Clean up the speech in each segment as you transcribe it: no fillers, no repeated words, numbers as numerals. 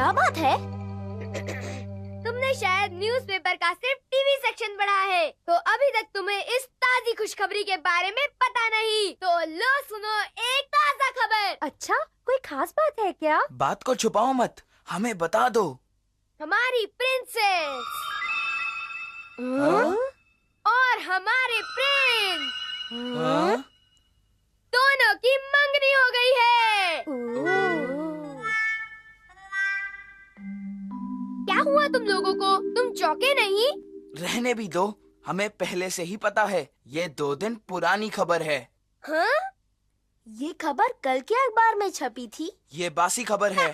क्या बात है? तुमने शायद न्यूज़पेपर का सिर्फ टीवी सेक्शन पढ़ा है, तो अभी तक तुम्हें इस ताज़ी खुशखबरी के बारे में पता नहीं। तो लो सुनो एक ताज़ा खबर। अच्छा, कोई खास बात है क्या? बात को छुपाओ मत, हमें बता दो। हमारी प्रिंसेस हाँ? और हमारे प्रिंस हाँ? दोनों की मंगनी हो गई है। क्या हुआ तुम लोगों को? तुम चौंके नहीं? रहने भी दो, हमें पहले से ही पता है। ये 2 दिन पुरानी खबर है। हाँ? ये खबर कल के अखबार में छपी थी। ये बासी खबर है।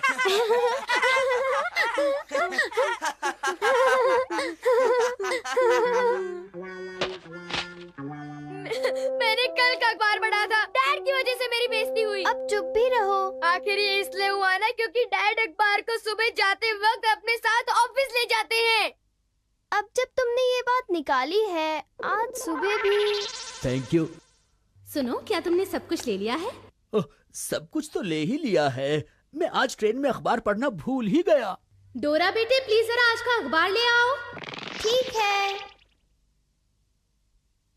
मैंने कल का अखबार पढ़ा था। डैड की वजह से मेरी बेइज्जती हुई। अब चुप भी रहो। आखिर ये इसलिए हुआ ना क्योंकि डैड अखबार को सुबह जाते वक्त अपने साथ ऑफिस ले जाते हैं। अब जब तुमने ये बात निकाली है, आज सुबह भी। Thank you. सुनो, क्या तुमने सब कुछ ले लिया है? ओह, सब कुछ तो ले ही लिया है। मैं आज ट्रेन में अखबार पढ़ना भूल ही गया। डोरा बेटे, प्लीज जरा आज का अखबार ले आओ। ठीक है,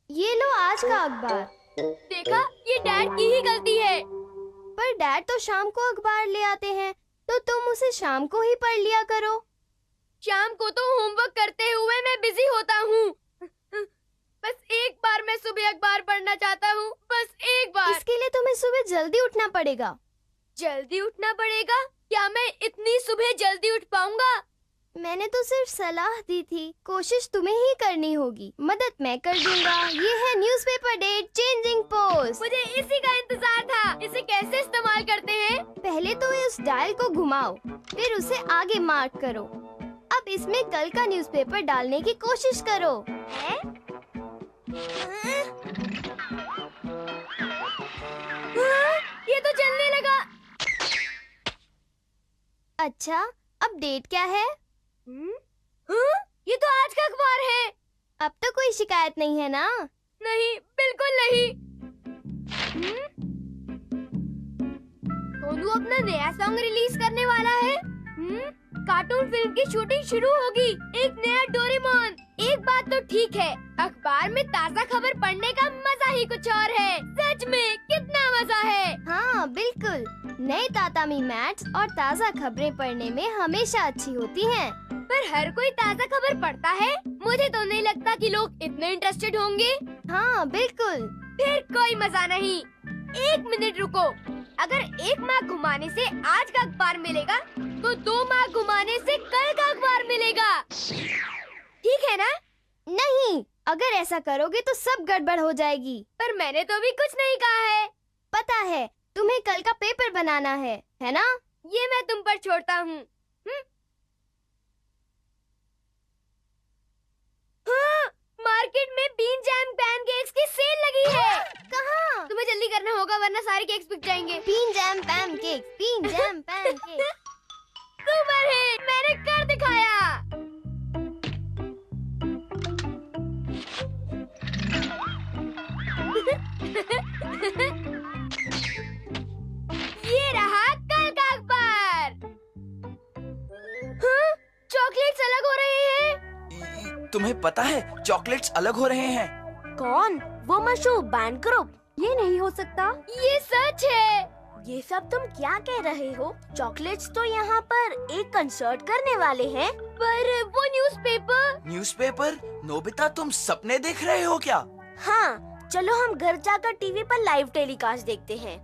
ये लो आज का अखबार। देखा, ये डैड की ही गलती है। पर डैड तो शाम को अखबार ले आते हैं, तो तुम उसे शाम को ही पढ़ लिया करो। शाम को तो होमवर्क करते हुए मैं बिजी होता हूँ। बस एक बार मैं सुबह अखबार पढ़ना चाहता हूँ, बस एक बार। इसके लिए तुम्हें सुबह जल्दी उठना पड़ेगा। जल्दी उठना पड़ेगा? क्या मैं इतनी सुबह जल्दी उठ पाऊंगा? मैंने तो सिर्फ सलाह दी थी, कोशिश तुम्हें ही करनी होगी। मदद मैं कर दूंगा। ये है न्यूज़पेपर डेट चेंजिंग पोस्ट। मुझे इसी का इंतजार था। इसे कैसे इस्तेमाल करते हैं? पहले तो इस डायल को घुमाओ, फिर उसे आगे मार्क करो। अब इसमें कल का न्यूज़पेपर डालने की कोशिश करो। ये तो चलने लगा। अच्छा, अब डेट क्या है? ये तो आज का अखबार है। अब तो कोई शिकायत नहीं है ना? नहीं, बिल्कुल नहीं। सोनू अपना नया सॉन्ग रिलीज करने वाला है। कार्टून फिल्म की शूटिंग शुरू होगी। एक नया डोरेमोन। एक बात तो ठीक है, अखबार में ताज़ा खबर पढ़ने का मजा ही कुछ और है। सच में कितना मजा है। हाँ बिल्कुल, नए तातामी मैट्स और ताज़ा खबरें पढ़ने में हमेशा अच्छी होती हैं। पर हर कोई ताज़ा खबर पढ़ता है? मुझे तो नहीं लगता कि लोग इतने इंटरेस्टेड होंगे। हाँ बिल्कुल। फिर कोई मजा नहीं। 1 मिनट रुको। अगर 1 मार्क घुमाने से आज का अखबार मिलेगा, तो 2 मार्क घुमाने से कल का अखबार मिलेगा। ठीक है ना? नहीं, अगर ऐसा करोगे तो सब गड़बड़ हो जाएगी। पर मैंने तो अभी कुछ नहीं कहा है। पता है, तुम्हें कल का पेपर बनाना है ना? ये मैं तुम पर छोड़ता हूँ। हाँ, मार्केट में बीन जैम पैनकेक्स की सेल लगी है। कहाँ? तुम्हें जल्दी करना होगा वरना सारे केक्स बिक जाएंगे। Bean jam pancakes, bean jam pancakes. Super hit, मैंने कर दिखाया। ये रहा कल का अखबार। हाँ, चॉकलेट्स अलग हो रहे हैं। तुम्हें पता है चॉकलेट्स अलग हो रहे हैं। कौन? वो मशहूर बैंड ग्रुप? ये नहीं हो सकता। ये सच है। ये सब तुम क्या कह रहे हो? चॉकलेट्स तो यहाँ पर एक कंसर्ट करने वाले हैं। पर वो न्यूज़पेपर। न्यूज़पेपर? नोबिता, तुम सपने देख रहे हो क्या? हाँ, चलो हम घर जाकर टीवी पर लाइव टेलीकास्ट देखते हैं।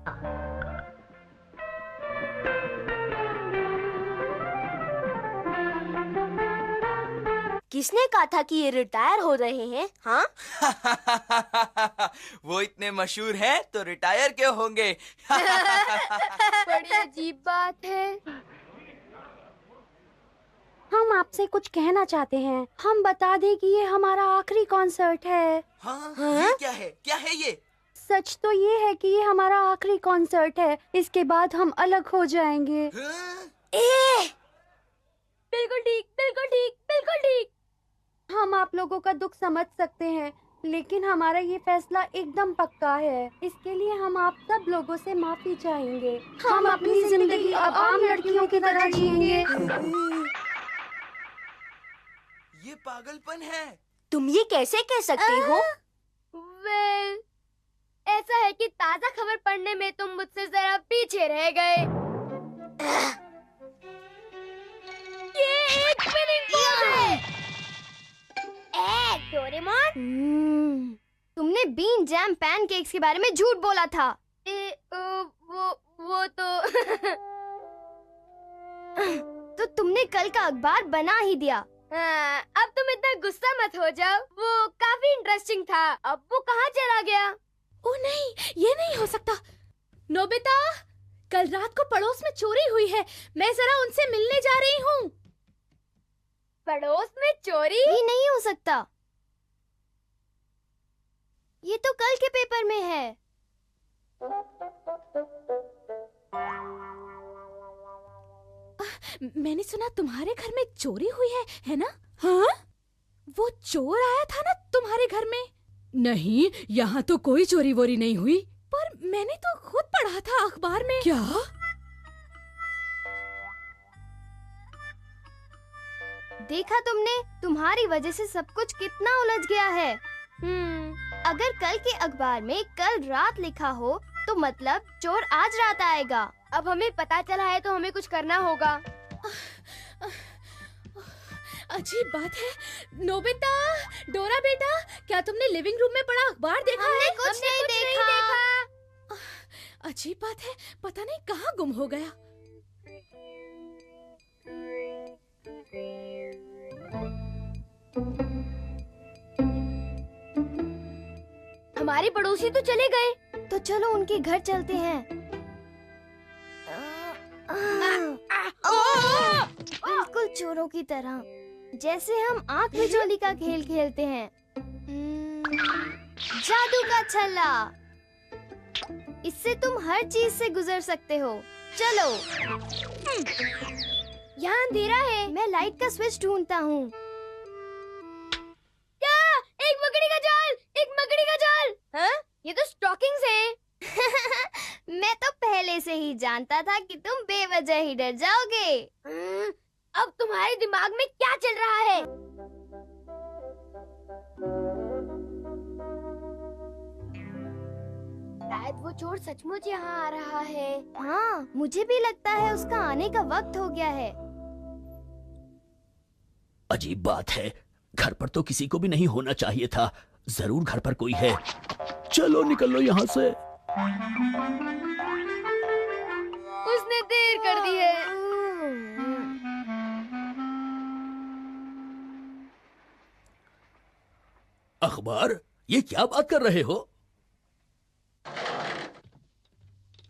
किसने कहा था कि ये रिटायर हो रहे हैं? हाँ? वो इतने मशहूर हैं तो रिटायर क्यों होंगे? बड़ी अजीब बात है। हम आपसे कुछ कहना चाहते हैं। हम बता दें कि ये हमारा आखिरी कॉन्सर्ट है। हाँ? ये क्या है? क्या है ये? सच तो ये है कि ये हमारा आखिरी कॉन्सर्ट है। इसके बाद हम अलग हो जाएंगे। हाँ? बिल्कुल ठीक, बिल्कुल ठीक, बिल्कुल ठीक। हम आप लोगों का दुख समझ सकते हैं, लेकिन हमारा ये फैसला एकदम पक्का है। इसके लिए हम आप सब लोगों से माफी चाहेंगे। हम अपनी जिंदगी अब आम लड़कियों की तरह जिएंगे। ये पागलपन है। तुम ये कैसे कह सकती हो? वेल, ऐसा है कि ताज़ा खबर पढ़ने में तुम मुझसे जरा पीछे रह गए। ये एक spinning ball है। डोरेमोन, तुमने बीन जैम पैनकेक्स के बारे में झूठ बोला था। वो तो तो तुमने कल का अखबार बना ही दिया। अब तुम इतना गुस्सा मत हो जाओ। वो काफी इंटरेस्टिंग था। अब वो कहाँ चला गया? ओह नहीं, ये नहीं हो सकता। नोबिता, कल रात को पड़ोस में चोरी हुई है। मैं जरा उनसे मिलने जा रही हूँ। पड़ोस में चोरी? ये नहीं हो सकता। ये तो कल के पेपर में है। मैंने सुना तुम्हारे घर में चोरी हुई है ना? हाँ? वो चोर आया था ना तुम्हारे घर में? नहीं, यहाँ तो कोई चोरी वोरी नहीं हुई। पर मैंने तो खुद पढ़ा था अखबार में। क्या? देखा तुमने, तुम्हारी वजह से सब कुछ कितना उलझ गया है। अगर कल के अखबार में कल रात लिखा हो तो मतलब चोर आज रात आएगा। अब हमें पता चला है तो हमें कुछ करना होगा। अजीब बात है। नोबिता, डोरा बेटा, क्या तुमने लिविंग रूम में पड़ा अखबार देखा हमने है? कुछ नहीं देखा। अजीब बात है, पता नहीं कहाँ गुम हो गया। हमारे पड़ोसी तो चले गए। तो चलो उनके घर चलते हैं। बिल्कुल चोरों की तरह, जैसे हम आंख मिचौली का खेल खेलते हैं। जादू का छल्ला, इससे तुम हर चीज से गुजर सकते हो। चलो। यहाँ अंधेरा है। मैं लाइट का स्विच ढूंढता हूँ। क्या? एक मकड़ी का जाल! एक मकड़ी का जाल! हाँ? ये तो स्टॉकिंग्स हैं। मैं तो पहले से ही जानता था कि तुम बेवजह ही डर जाओगे। अब तुम्हारे दिमाग में क्या चल रहा है? शायद वो चोर सचमुच यहाँ आ रहा है। हाँ, मुझे भी लगता है उसका आने का वक्त हो गया है। अजीब बात है, घर पर तो किसी को भी नहीं होना चाहिए था। जरूर घर पर कोई है। चलो निकलो यहाँ से। उसने देर कर दी है। अखबार, ये क्या बात कर रहे हो?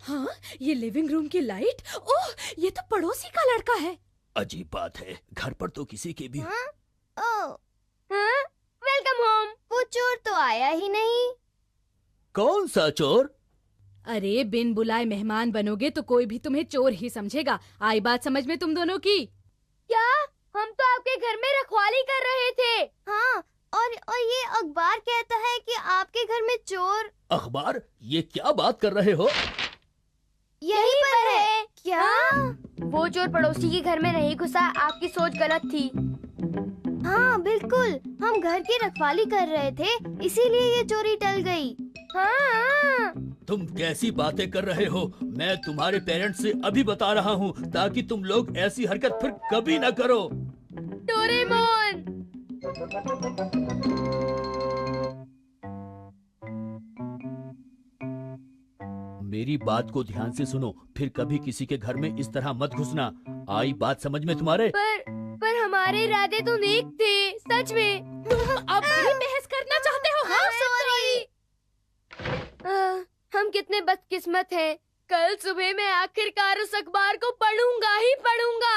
हाँ, ये लिविंग रूम की लाइट। ओह, ये तो पड़ोसी का लड़का है। अजीब बात है, घर पर तो किसी के भी वेलकम होम। वो चोर तो आया ही नहीं। कौन सा चोर? अरे, बिन बुलाए मेहमान बनोगे तो कोई भी तुम्हें चोर ही समझेगा। आई बात समझ में तुम दोनों की? क्या? हम तो आपके घर में रखवाली कर रहे थे। हाँ, और ये अखबार कहता है कि आपके घर में चोर। अखबार, ये क्या बात कर रहे हो? यहीं पर है। क्या? वो चोर पड़ोसी के घर में नहीं घुसा। आपकी सोच गलत थी। हाँ बिल्कुल, हम घर की रखवाली कर रहे थे, इसीलिए ये चोरी टल गई। हाँ। तुम कैसी बातें कर रहे हो? मैं तुम्हारे पेरेंट्स से अभी बता रहा हूँ ताकि तुम लोग ऐसी हरकत फिर कभी न करो। डोरेमोन! मेरी बात को ध्यान से सुनो, फिर कभी किसी के घर में इस तरह मत घुसना। आई बात समझ में तुम्हारे? पर हमारे इरादे तो नेक थे, सच में। अब भी बहस करना चाहते हो? हाँ, सॉरी। हम कितने बदकिस्मत हैं। कल सुबह मैं आखिरकार उस अखबार को पढ़ूंगा ही पढ़ूंगा।